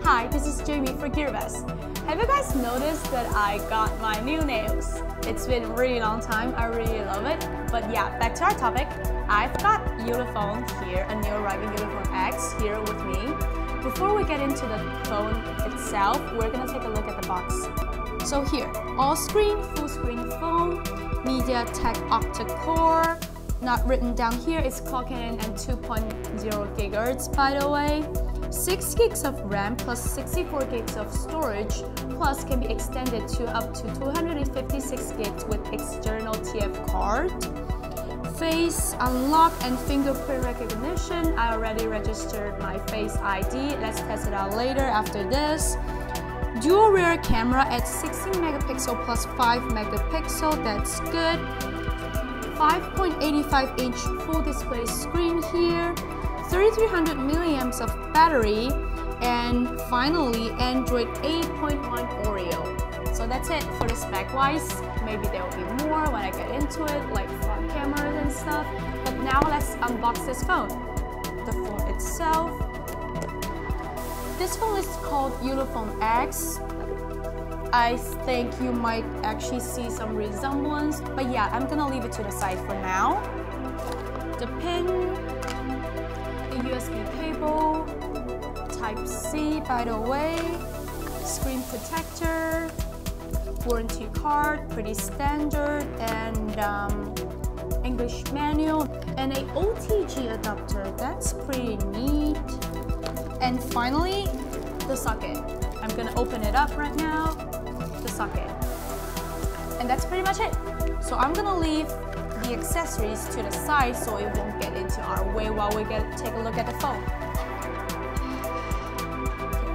Hi, this is Jamie for GearBest. Have you guys noticed that I got my new nails? It's been a really long time, I really love it. But yeah, back to our topic. I've got ULEFONE here, a new arriving ULEFONE X here with me. Before we get into the phone itself, we're gonna take a look at the box. So here, all screen, full screen phone, MediaTek Octa core. Not written down here, it's clocking in at 2.0 GHz by the way. 6 gigs of RAM plus 64 gigs of storage, plus can be extended to up to 256 gigs with external TF card. Face unlock and fingerprint recognition. I already registered my Face ID. Let's test it out later after this. Dual rear camera at 16 megapixel plus 5 megapixel. That's good. 5.85 inch full display screen here. 3300 milliamps of battery, and finally Android 8.1 Oreo. So that's it for the spec wise. Maybe there will be more when I get into it, like front cameras and stuff. But now let's unbox this phone. The phone itself. This phone is called ULEFONE X. I think you might actually see some resemblance, but yeah, I'm gonna leave it to the side for now. The pin, USB cable, Type-C by the way, screen protector, warranty card, pretty standard, and English manual, and a OTG adapter, that's pretty neat. And finally, the socket. I'm gonna open it up right now, the socket. And that's pretty much it. So I'm gonna leave the accessories to the side so it won't get into our way while we take a look at the phone.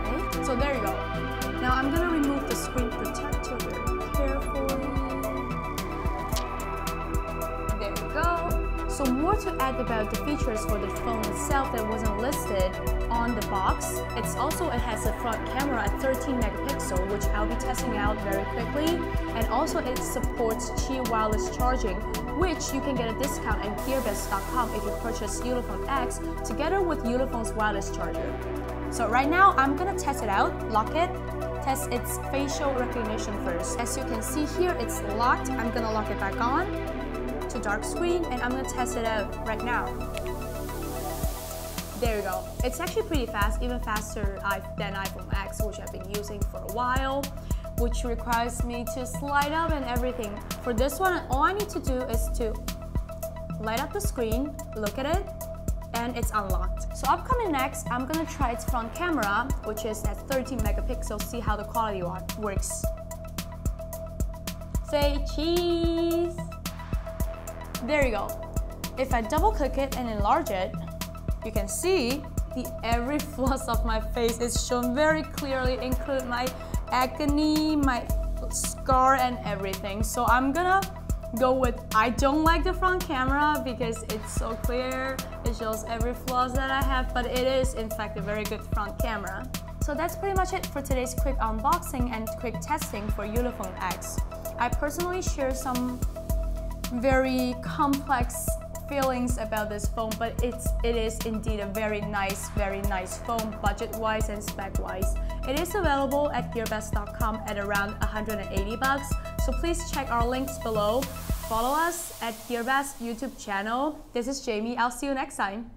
Okay, so there you go. Now I'm gonna remove the screen protector very carefully. There we go. So more to add about the features for the phone itself that wasn't listed on the box. It has a front camera at 13 megapixel, which I'll be testing out very quickly. And also it supports Qi wireless charging, which you can get a discount at GearBest.com if you purchase ULEFONE X together with ULEFONE's wireless charger. So right now, I'm gonna test it out, lock it, test its facial recognition first. As you can see here, it's locked. I'm gonna lock it back on to dark screen, and I'm gonna test it out right now. There you go. It's actually pretty fast, even faster than iPhone X, which I've been using for a while, which requires me to slide up and everything. For this one, all I need to do is to light up the screen, look at it, and it's unlocked. So upcoming next, I'm gonna try its front camera, which is at 13 megapixels, see how the quality works. Say cheese! There you go. If I double click it and enlarge it, you can see every flaws of my face is shown very clearly, including my acne, my scar, and everything. So I'm gonna go with, I don't like the front camera because it's so clear. It shows every flaws that I have, but it is in fact a very good front camera. So that's pretty much it for today's quick unboxing and quick testing for ULEFONE X. I personally share some very complex feelings about this phone, but it is indeed a very nice phone, budget-wise and spec-wise. It is available at GearBest.com at around 180 bucks. So please check our links below. Follow us at GearBest YouTube channel. This is Jamie. I'll see you next time.